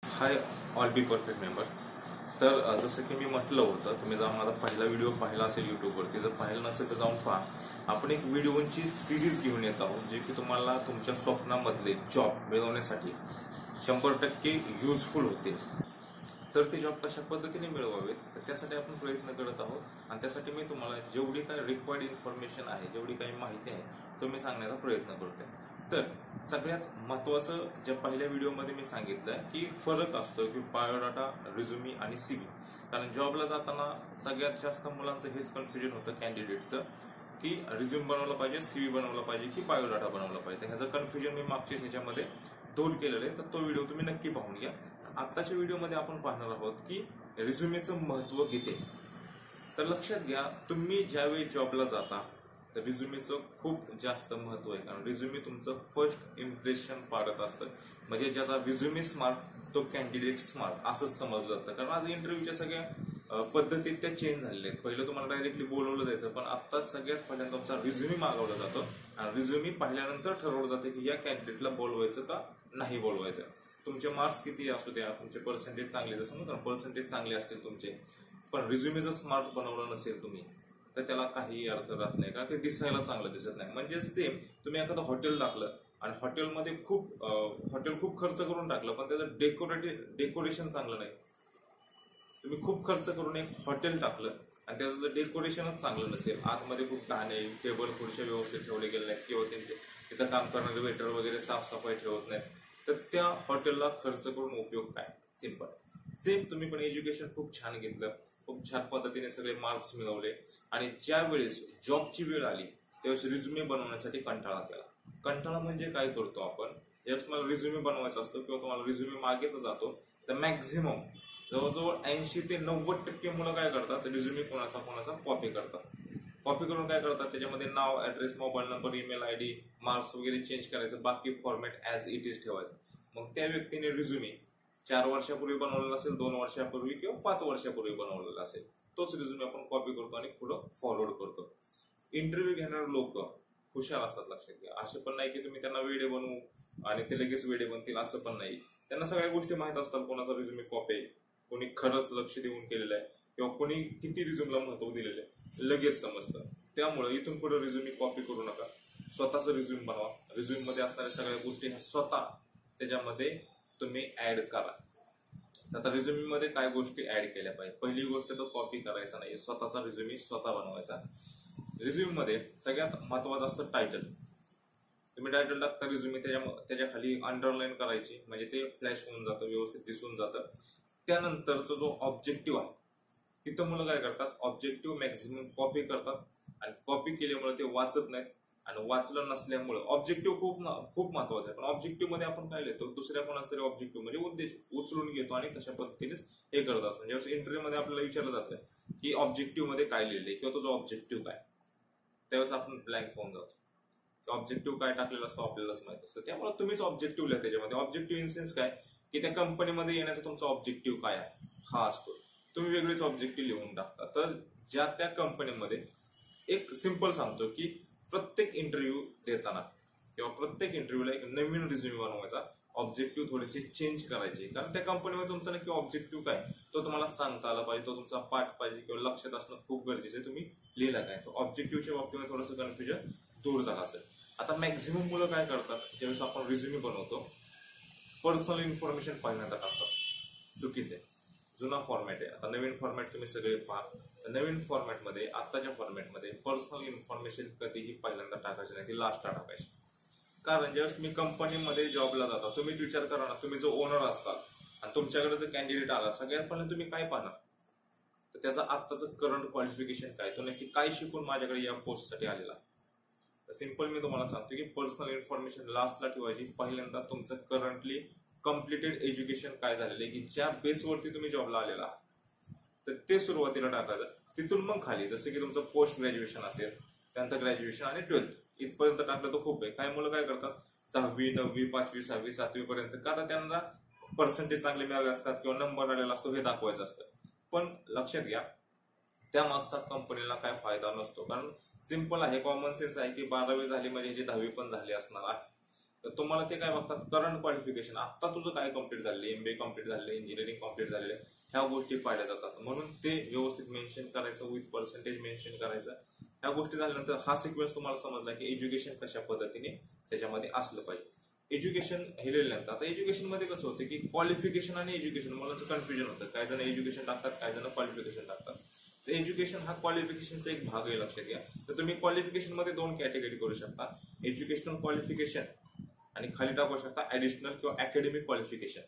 Hi all be perfect member. तर जसं की मी म्हटलं होतं, तुम्ही जर माझा पहिला व्हिडिओ पाहिला असेल यूट्यूबवरती, जर पाहिलं नसेल तर जाऊन पहा. आपण एक व्हिडिओची सिरीज घेऊन येत आहोत जे की तुम्हाला तुमच्या स्वप्नामधले जॉब मिळवण्यासाठी 100% युजफुल होते. तर ते जॉब कशा पद्धतीने मिळवावेत तर त्यासाठी आपण प्रयत्न करत आहोत आणि त्यासाठी मी तुम्हाला जेवढी काही रिक्वायर्ड इन्फॉर्मेशन आहे, जेवढी काही माहिती आहे तो मी सांगण्याचा प्रयत्न करतोय. तर सगळ्यात महत्त्वाचं ज्या पहिल्या व्हिडिओमध्ये मी सांगितलं की फरक असतो की बायोडाटा, रिझ्युमी आणि सीव्ही. कारण जॉबला जाताना सगळ्यात जास्त मुलांचं हेच कन्फ्युजन होतं कॅन्डिडेटचं की रिझ्यूम बनवलं पाहिजे, सीव्ही बनवलं पाहिजे की बायोडाटा बनवलं पाहिजे. ह्याचं कन्फ्युजन मी मागच्या ह्याच्यामध्ये दूर केलेलं आहे, तर तो व्हिडिओ तुम्ही नक्की पाहून घ्या. आत्ताच्या व्हिडिओमध्ये आपण पाहणार आहोत की रिझ्युमेचं महत्त्व किती. तर लक्षात घ्या, तुम्ही ज्यावेळी जॉबला जाता तर रिझ्युमेचं खूप जास्त महत्त्व आहे. कारण रिझ्युमे तुमचं फर्स्ट इम्प्रेशन पाडत असतं. म्हणजे ज्याचा रिझ्युमे स्मार्ट तो कॅन्डिडेट स्मार्ट असंच समजलं जातं. कारण आज इंटरव्ह्यूच्या सगळ्या पद्धतीत त्या चेंज झालेल्या आहेत. पहिलं तुम्हाला डायरेक्टली बोलवलं जायचं, पण आता सगळ्यात पहिल्यांदा तुमचा रिझ्युमे मागवला जातो आणि रिझ्युमे पाहिल्यानंतर ठरवलं जातं की या कॅन्डिडेटला बोलवायचं का नाही बोलवायचं. तुमचे मार्क्स किती असू द्या, तुमचे पर्सेंटेज चांगले, जसं म्हणतो पर्सेंटेज चांगले असतील तुमचे, पण रिझ्युमे जर स्मार्ट बनवलं नसेल तुम्ही तर त्याला काही अर्थ राहत नाही. कारण ते दिसायला चांगलं दिसत नाही. म्हणजे सेम तुम्ही एखादं हॉटेल टाकलं आणि हॉटेलमध्ये हॉटेल खूप खर्च करून टाकलं, पण त्याचं डेकोरेशन चांगलं नाही. तुम्ही खूप खर्च करून एक हॉटेल टाकलं आणि त्याचं जर डेकोरेशनच चांगलं नसेल, आतमध्ये खूप घाणे, टेबल खुर्च्या व्यवस्थित ठेवले गेले नाहीत किंवा त्यांचे तिथं काम करणारे वेटर वगैरे साफसफाई ठेवत नाहीत, तर त्या हॉटेलला खर्च करून उपयोग काय. सिंपल. सेम तुम्ही पण एज्युकेशन खूप छान घेतलं, खूप छान पद्धतीने सगळे मार्क्स मिळवले आणि ज्या वेळेस जॉबची वेळ आली त्यावेळेस रिझ्युमे बनवण्यासाठी कंटाळा केला. कंटाळा म्हणजे काय करतो आपण, ज्यावेळेस तुम्हाला रिझ्युमे बनवायचा असतो किंवा तुम्हाला रिझ्युमे मागितला जातो तर मॅक्झिमम जवळजवळ 80 ते 90% मुलं काय करतात, रिझ्युमे कोणाचा कॉपी करतात. कॉपी करून काय करतात, त्याच्यामध्ये नाव, address, mobile number, email ID, marks वगैरे चेंज करायचं, बाकी फॉर्मॅट ऍज इट इज ठेवायचं. मग त्या व्यक्तीने रिझ्युमे 4 वर्षापूर्वी बनवलेला असेल, 2 वर्षापूर्वी किंवा 5 वर्षापूर्वी बनवलेला असेल, तोच रिझ्युमे आपण कॉपी करतो आणि पुढं फॉरवर्ड करतो. इंटरव्ह्यू घेणारे लोक हुशार असतात, लक्षात घ्या. असं पण नाही की तुम्ही त्यांना वेडे बनवू आणि ते लगेच वेडे बनतील, असं पण नाही. त्यांना सगळ्या गोष्टी माहित असतात, कोणाचा रिझ्युमे कॉपी आहे, कोणी खरंच लक्ष देऊन केलेलं आहे किंवा कोणी किती रिझ्युमला महत्व दिलेलं आहे, लगेच समजतं. त्यामुळे इथून पुढे रिझ्युमे कॉपी करू नका, स्वतःच रिझ्युम बनवा. रिझ्युम मध्ये असणाऱ्या सगळ्या गोष्टी ह्या स्वतः त्याच्यामध्ये तुम्ही ऍड करा. आता रिझ्युमी मध्ये काय गोष्टी ऍड केल्या पाहिजे. पहिली गोष्ट तर कॉपी करायचा नाही, स्वतःचा रिझ्युमी स्वतः बनवायचा. रिझ्युम मध्ये सगळ्यात महत्वाचं असतं टायटल. तुम्ही टायटल टाकता रिझ्युमी, त्याच्या खाली अंडरलाईन करायची, म्हणजे ते फ्लॅश होऊन जातं, व्यवस्थित दिसून जातं. त्यानंतरचा जो ऑब्जेक्टिव्ह आहे, तिथं मुलं काय करतात, ऑब्जेक्टिव्ह मॅक्झिमम कॉपी करतात आणि कॉपी केल्यामुळे ते वाचत नाहीत आणि वाचलं नसल्यामुळे ऑब्जेक्टिव्ह खूप महत्वाचं आहे. पण ऑब्जेक्टिव्ह मध्ये आपण काय लिहितो, दुसऱ्या कोणाच तरी ऑब्जेक्टिव्ह म्हणजे उद्देश उचलून घेतो आणि तशा पद्धतीनेच हे करत असतो. म्हणजे इंटरव्ह्यू मध्ये आपल्याला विचारलं जातं की ऑब्जेक्टिव्ह मध्ये काय लिहिलंय किंवा तुझा ऑब्जेक्टिव्ह काय, त्यावेळेस आपण ब्लँक होऊन जातो. ऑब्जेक्टिव्ह काय टाकलेलं असतो आपल्यालाच माहित असतं. त्यामुळे तुम्हीच ऑब्जेक्टिव्ह लिहा त्याच्यामध्ये. ऑब्जेक्टिव्ह इन सेन्स काय की त्या कंपनीमध्ये येण्याचा तुमचा ऑब्जेक्टिव्ह काय आहे हा असतो. तुम्ही वेगळेच ऑब्जेक्टिव्ह लिहून टाकता. तर ज्या त्या कंपनीमध्ये एक सिंपल सांगतो की प्रत्येक इंटरव्ह्यू देताना किंवा प्रत्येक इंटरव्ह्यूला एक नवीन रिझ्युम बनवायचा, ऑब्जेक्टिव्ह थोडेसे चेंज करायचे. कारण त्या कंपनीमध्ये तुमचा नक्की ऑब्जेक्टिव्ह काय तो तुम्हाला सांगता आला पाहिजे, तो तुमचा पाठ पाहिजे किंवा लक्षात असणं खूप गरजेचं आहे. तुम्ही लिहिला काय, तो ऑब्जेक्टिव्हच्या बाबतीमध्ये थोडंसं कन्फ्युजन दूर झालं असेल. आता मॅक्झिमम मुलं काय करतात, ज्यावेळेस आपण रिझ्युमी बनवतो पर्सनल इन्फॉर्मेशन पहिल्यांदा टाकतात. चुकीचं आहे. जुना फॉर्मॅट आहे. आता नवीन फॉर्मॅट तुम्ही सगळे पहा. नवीन फॉर्मॅटमध्ये, आत्ताच्या फॉर्मॅटमध्ये पर्सनल इन्फॉर्मेशन कधीही पहिल्यांदा टाकायची नाही, ती लास्टला टाकायची. कारण ज्यावेळेस तुम्ही कंपनीमध्ये जॉबला जाता, तुम्हीच विचार करा ना, तुम्ही जो ओनर असाल आणि तुमच्याकडे जर कॅन्डिडेट आला, सगळ्यात पहिल्यांदा तुम्ही काय पाहणार, तर त्याचं आत्ताचं करंट क्वालिफिकेशन काय, तो नक्की काय शिकून माझ्याकडे या पोस्टसाठी आलेला. तर सिंपल मी तुम्हाला सांगतो की पर्सनल इन्फॉर्मेशन लास्टला ठेवायची. पहिल्यांदा तुमचं करंटली कम्प्लिटेड एज्युकेशन काय झालेलं आहे, की ज्या बेसवरती तुम्ही जॉबला आलेला आहात तर ते सुरुवातीला टाकायचं. तिथून मग खाली जसं की तुमचं पोस्ट ग्रॅज्युएशन असेल, त्यानंतर ग्रॅज्युएशन आणि 12th इथपर्यंत टाकलं तर खूप आहे. काही मुलं काय करतात 10वी, 9वी, 5वी, 6वी, 7वी पर्यंत, का तर त्यांना पर्सेंटेज चांगले मिळाले असतात किंवा नंबर आलेला असतो हे दाखवायचं असतं. पण लक्षात घ्या, त्या मार्क्सचा कंपनीला काय फायदा नसतो. कारण सिंपल आहे, कॉमन सेन्स आहे की 12वी झाली म्हणजे 10वी पण झाली असणार आहे. तर तुम्हाला ते काय बघतात, करंट क्वालिफिकेशन, आता तुझं काय कम्प्लीट झालेलं, MBA कम्प्लीट झालेलं, इंजिनिअरिंग कम्प्लीट झालेलं, ह्या गोष्टी पाहिल्या जातात. म्हणून ते व्यवस्थित मेन्शन करायचं, विथ पर्सेंटेज मेन्शन करायचं. ह्या गोष्टी झाल्यानंतर हा सिक्वेन्स तुम्हाला समजला की एज्युकेशन कशा पद्धतीने त्याच्यामध्ये असलं पाहिजे. एज्युकेशन हे लिहिल्यानंतर आता एज्युकेशन मध्ये कसं होतं की क्वालिफिकेशन आणि एज्युकेशन मला कन्फ्युजन होतं. काही जण एज्युकेशन टाकतात, काही जण क्वालिफिकेशन टाकतात. तर एज्युकेशन हा क्वालिफिकेशनचा एक भाग आहे, लक्षात घ्या. तर तुम्ही क्वालिफिकेशन मध्ये 2 कॅटेगरी करू शकता, एज्युकेशनल क्वालिफिकेशन आणि खाली टाकू शकता ऍडिशनल किंवा अकॅडमिक क्वालिफिकेशन.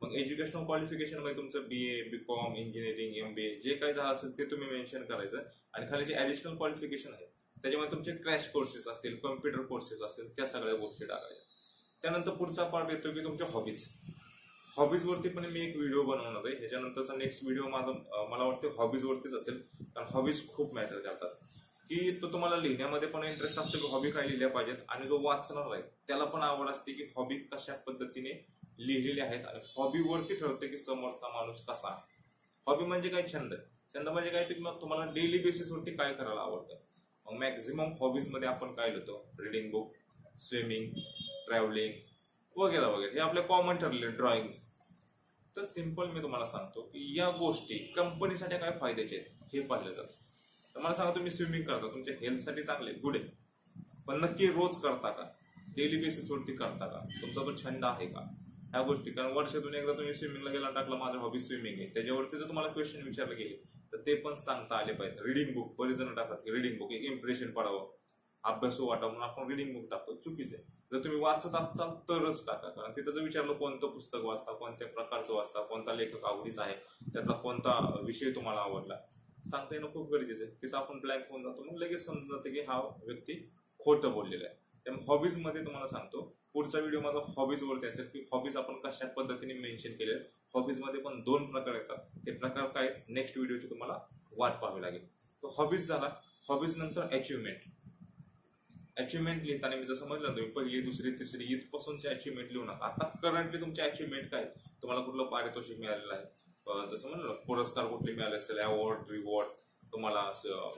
मग एज्युकेशनल क्वालिफिकेशन मध्ये तुमचं BA, BCom, इंजिनिअरिंग, MBA जे काही झालं असेल ते तुम्ही मेन्शन करायचं. आणि खाली जे ऍडिशनल क्वालिफिकेशन आहे त्याच्यामध्ये तुमचे क्रॅश कोर्सेस असतील, कम्प्युटर कोर्सेस असतील, त्या सगळ्या गोष्टी टाकायच्या. त्यानंतर पुढचा पार्ट येतो की तुमच्या हॉबीज वरती पण मी एक व्हिडिओ बनवणार आहे. ह्याच्यानंतरचा नेक्स्ट व्हिडिओ माझा मला वाटतं हॉबीज वरतीच असेल, कारण हॉबीज खूप मॅटर करतात. की तो तुम्हाला लिहिण्यामध्ये पण इंटरेस्ट असतो की हॉबी काय लिहिल्या पाहिजेत, आणि जो वाचणार आहे त्याला पण आवड असते की हॉबी कशा पद्धतीने लिहिलेल्या आहेत. आणि हॉबीवरती ठरते की समोरचा माणूस कसा आहे. हॉबी म्हणजे काय, छंद म्हणजे काय, तुम्हाला डेली बेसिसवरती काय करायला आवडतं. मग मॅक्झिमम हॉबीज मध्ये आपण काय लिहितो, रिडिंग बुक, स्विमिंग, ट्रॅव्हलिंग वगैरे वगैरे, हे आपले कॉमन ठरले, ड्रॉइंग्स. तर सिंपल मी तुम्हाला सांगतो की या गोष्टी कंपनीसाठी काय फायद्याचे आहेत हे पाहिलं जातं. तर मला सांगा, तुम्ही स्विमिंग करता, तुमच्या हेल्थसाठी चांगले, गुड आहे, पण नक्की रोज करता का, डेली बेसिसवरती करता का, तुमचा तो छंद आहे का, ह्या गोष्टी. कारण वर्षातून एकदा तुम्ही स्विमिंगला गेला, टाकलं माझं हॉबी स्विमिंग आहे, त्याच्यावरती जर तुम्हाला क्वेश्चन विचारले गेले तर ते पण सांगता आले पाहिजे. रिडिंग बुक, बरेच जण टाकतात की रिडिंग बुक एक इम्प्रेशन पडावं, अभ्यासू वाटावं म्हणून आपण रिडिंग बुक टाकतो, चुकीचं आहे. जर तुम्ही वाचत असाल तरच टाका. कारण तिथं जर विचारलं कोणतं पुस्तक वाचता, कोणत्या प्रकारचं वाचता, कोणता लेखक आवडीचा आहे, त्यातला कोणता विषय तुम्हाला आवडला, सांगता येणं खूप गरजेचं आहे. तिथं आपण ब्लँक होऊन जातो, मग लगेच समजून जातं की हा व्यक्ती खोटं बोललेला आहे. त्यामुळे हॉबीज मध्ये तुम्हाला सांगतो, पुढचा व्हिडिओ माझा हॉबीज वरती असेल की हॉबीज आपण कशा पद्धतीने मेन्शन केले. हॉबीज मध्ये पण 2 प्रकार येतात, ते प्रकार काय नेक्स्ट व्हिडिओची तुम्हाला वाट पाहावी लागेल. तो हॉबीज झाला. हॉबीज नंतर अचिव्हमेंट लिहिताना मी जसं म्हटलं, तुम्ही पहिली, दुसरी, तिसरी इथपासूनचे अचिव्हमेंट लिहू नका. आता करंटली तुमचे अचिव्हमेंट काय, तुम्हाला कुठलं पारितोषिक मिळालेलं आहे, जसं म्हणलं पुरस्कार कुठले मिळाले असेल, अवॉर्ड, रिवॉर्ड तुम्हाला,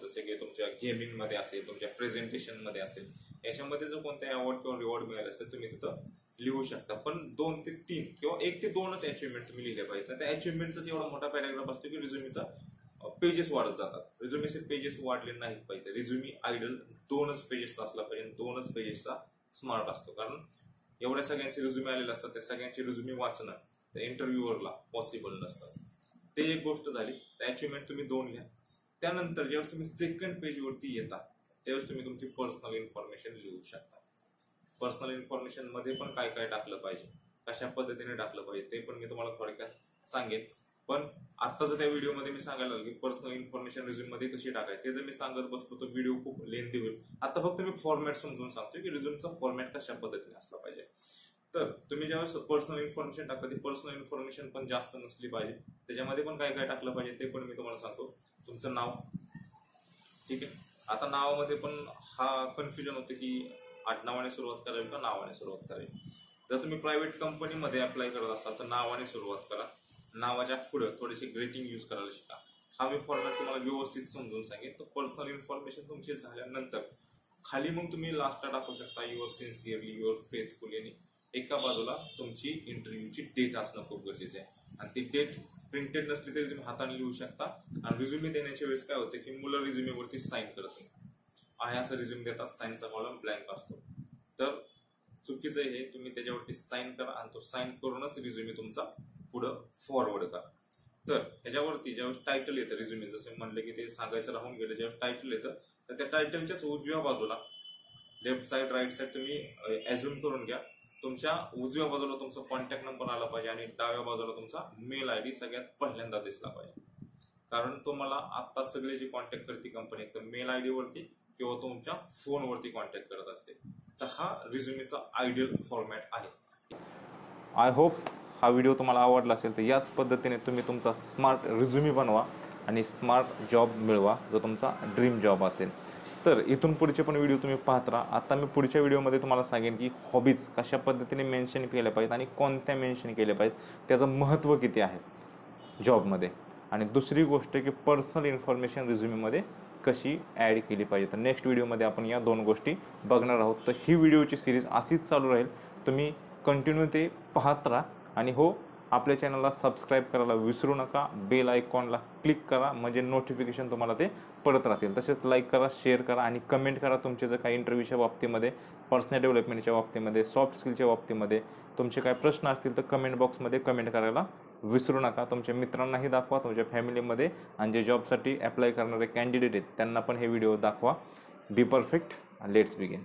जसे की तुमच्या गेमिंग मध्ये असेल, तुमच्या प्रेझेंटेशन मध्ये असेल, याच्यामध्ये जर कोणते अवॉर्ड किंवा रिवॉर्ड मिळाले असेल तुम्ही तिथं लिहू शकता. पण 2 ते 3 किंवा 1 ते 2च अचिव्हमेंट तुम्ही लिहिले पाहिजे. त्या अचिव्हमेंटचा एवढा मोठा पॅराग्राफ असतो की रिझ्युमीचा पेजेस वाढत जातात. रिझ्युमीचे पेजेस वाढले नाहीत पाहिजे. रिझ्युमी आयडल 2च पेजेसचा असला पाहिजे, 2च पेजेसचा स्मार्ट असतो. कारण एवढ्या सगळ्यांचे रिझ्युमी आलेले असतात, त्या सगळ्यांचे रिझ्युमी वाचणं त्या इंटरव्ह्यूवरला पॉसिबल नसतात. ते एक गोष्ट झाली. अचिव्हमेंट तुम्ही 2 लिहा. त्यानंतर ज्यावेळेस तुम्ही सेकंड पेजवरती येता त्यावेळेस तुम्ही तुमची पर्सनल इन्फॉर्मेशन लिहू शकता. पर्सनल इन्फॉर्मेशन मध्ये पण काय काय टाकलं पाहिजे, कशा पद्धतीने टाकलं पाहिजे ते पण मी तुम्हाला थोडक्यात सांगेन. पण आत्ताच त्या व्हिडिओमध्ये मी सांगायला लागलो की पर्सनल इन्फॉर्मेशन रिझ्यूम मध्ये कशी टाकायची, ते जर मी सांगत बसतो तर व्हिडिओ खूप लेंथी होईल. आता फक्त मी फॉर्मॅट समजून सांगतोय की रिझ्यूमचा फॉर्मॅट कशा पद्धतीने असला पाहिजे. तर तुम्ही ज्यावेळेस पर्सनल इन्फॉर्मेशन टाकता ती पर्सनल इन्फॉर्मेशन पण जास्त नसली पाहिजे. त्याच्यामध्ये पण काय काय टाकलं पाहिजे ते पण मी तुम्हाला सांगतो. तुमचं नाव, ठीक आहे. आता नावामध्ये पण हा कन्फ्युजन होते की आडनावाने सुरुवात करावी का नावाने सुरुवात करावी. जर तुम्ही प्रायव्हेट कंपनीमध्ये अप्लाय करत असाल तर नावाने सुरुवात करा. नावाच्या पुढे थोडीशी ग्रेटिंग यूज करायला शिका. हा मी फॉर्मॅट तुम्हाला व्यवस्थित समजून सांगेन. तर पर्सनल इन्फॉर्मेशन तुमची झाल्यानंतर खाली मग तुम्ही लास्टला टाकू शकता युअर सिन्सिअरली, युअर फेथफुली, आणि एका बाजूला तुमची इंटरव्ह्यूची डेट असणं खूप गरजेचं आहे. आणि ती डेट प्रिंटेड नसली तरी तुम्ही हाताने लिहू शकता. आणि रिझ्युमी देण्याच्या वेळेस काय होतं की मुलं रिझ्युमीवरती साईन करत नाही, आहे असं रिझ्युम देतात, साईनचा कॉलम ब्लँक असतो. तर चुकीचं हे, तुम्ही त्याच्यावरती साईन करा आणि तो साईन करूनच रिझ्युमी तुमचा पुढं फॉरवर्ड करा. तर ह्याच्यावरती ज्यावेळेस टायटल येतं रिझ्युमी, जसे म्हणले की ते सांगायचं राहून गेलं, ज्यावेळेस टायटल येतं तर त्या टायटलच्याच उजव्या बाजूला लेफ्ट साईड राईट साईड तुम्ही ऍझ्युम करून घ्या, तुमच्या उजव्या बाजूला तुमचा कॉन्टॅक्ट नंबर आला पाहिजे आणि डाव्या बाजूला तुमचा मेल आयडी सगळ्यात पहिल्यांदा दिसला पाहिजे. कारण तुम्हाला आता सगळे जे कॉन्टॅक्ट करते कंपनी तर मेल आयडी वरती किंवा तुमच्या फोनवरती कॉन्टॅक्ट करत असते. तर हा रिझ्युमीचा आयडियल फॉर्मॅट आहे. आय होप हा व्हिडिओ तुम्हाला आवडला असेल. तर याच पद्धतीने तुम्ही तुमचा स्मार्ट रिझ्युमी बनवा आणि स्मार्ट जॉब मिळवा जो तुमचा ड्रीम जॉब असेल. तर इथून पुढचे पण व्हिडिओ तुम्ही पाहत राहा. आता मी पुढच्या व्हिडिओमध्ये तुम्हाला सांगेन की हॉबीज कशा पद्धतीने मेन्शन केल्या पाहिजेत आणि कोणत्या मेन्शन केल्या पाहिजेत, त्याचं महत्त्व किती आहे जॉबमध्ये. आणि दुसरी गोष्ट की पर्सनल इन्फॉर्मेशन रिझ्युमीमध्ये कशी ॲड केली पाहिजे. तर नेक्स्ट व्हिडिओमध्ये आपण या 2 गोष्टी बघणार आहोत. तर ही व्हिडिओची सिरीज अशीच चालू राहील. तुम्ही कंटिन्यू ते पाहत राहा आणि हो, आपल्या चॅनलला सबस्क्राईब करायला विसरू नका. बेल आयकॉनला क्लिक करा म्हणजे नोटिफिकेशन तुम्हाला ते पडत राहतील. तसेच लाईक करा, शेअर करा आणि कमेंट करा. तुमचे जर काही इंटरव्ह्यूच्या बाबतीमध्ये, पर्सनल डेव्हलपमेंटच्या बाबतीमध्ये, सॉफ्ट स्किलच्या बाबतीमध्ये तुमचे काही प्रश्न असतील तर कमेंट बॉक्समध्ये कमेंट करायला विसरू नका. तुमच्या मित्रांनाही दाखवा, तुमच्या फॅमिलीमध्ये, आणि जे जॉबसाठी अप्लाय करणारे कॅन्डिडेट आहेत त्यांना पण हे व्हिडिओ दाखवा. Be perfect. Let's begin.